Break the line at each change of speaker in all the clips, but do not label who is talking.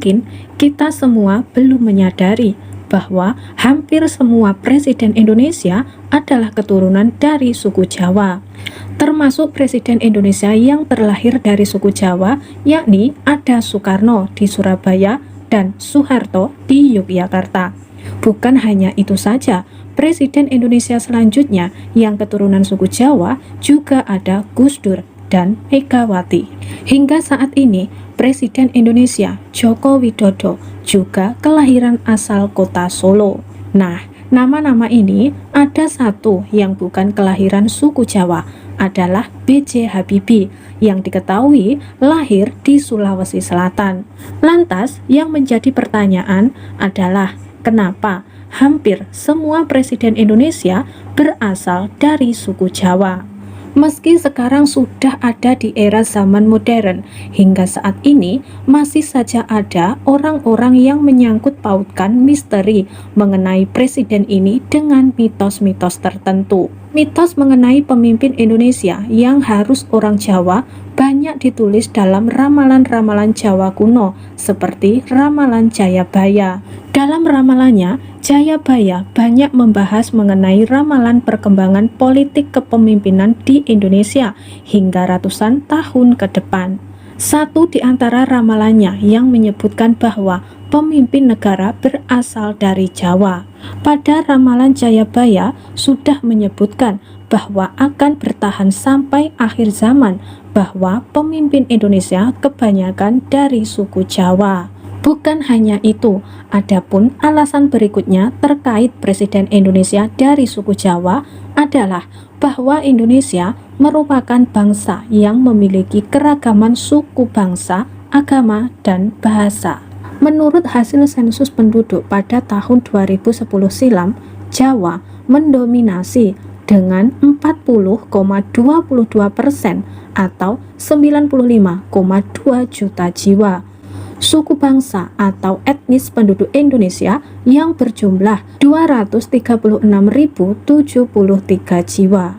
Mungkin kita semua belum menyadari bahwa hampir semua presiden Indonesia adalah keturunan dari suku Jawa. Termasuk presiden Indonesia yang terlahir dari suku Jawa, yakni ada Soekarno di Surabaya dan Soeharto di Yogyakarta. Bukan hanya itu saja, presiden Indonesia selanjutnya yang keturunan suku Jawa juga ada Gus Dur dan Megawati. Hingga saat ini, Presiden Indonesia Joko Widodo juga kelahiran asal kota Solo. Nah, nama-nama ini ada satu yang bukan kelahiran suku Jawa, adalah B.J. Habibie yang diketahui lahir di Sulawesi Selatan. Lantas, yang menjadi pertanyaan adalah kenapa hampir semua presiden Indonesia berasal dari suku Jawa? Meski sekarang sudah ada di era zaman modern, hingga saat ini masih saja ada orang-orang yang menyangkut pautkan misteri mengenai presiden ini dengan mitos-mitos tertentu. Mitos mengenai pemimpin Indonesia yang harus orang Jawa banyak ditulis dalam ramalan-ramalan Jawa kuno seperti ramalan Jayabaya. Dalam ramalannya, Jayabaya banyak membahas mengenai ramalan perkembangan politik kepemimpinan di Indonesia hingga ratusan tahun ke depan. Satu di antara ramalannya yang menyebutkan bahwa pemimpin negara berasal dari Jawa. Pada ramalan Jayabaya sudah menyebutkan bahwa akan bertahan sampai akhir zaman, bahwa pemimpin Indonesia kebanyakan dari suku Jawa. Bukan hanya itu, adapun alasan berikutnya terkait presiden Indonesia dari suku Jawa adalah bahwa Indonesia merupakan bangsa yang memiliki keragaman suku bangsa, agama, dan bahasa. Menurut hasil sensus penduduk pada tahun 2010 silam, Jawa mendominasi dengan 40,22% atau 95,2 juta jiwa. Suku bangsa atau etnis penduduk Indonesia yang berjumlah 236.073 jiwa.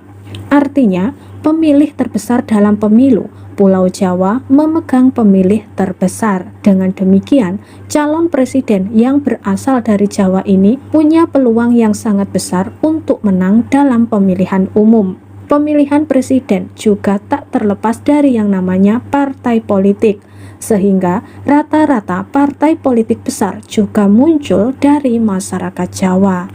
Artinya, pemilih terbesar dalam pemilu Pulau Jawa memegang pemilih terbesar. Dengan demikian, calon presiden yang berasal dari Jawa ini punya peluang yang sangat besar untuk menang dalam pemilihan umum. Pemilihan presiden juga tak terlepas dari yang namanya partai politik, sehingga rata-rata partai politik besar juga muncul dari masyarakat Jawa.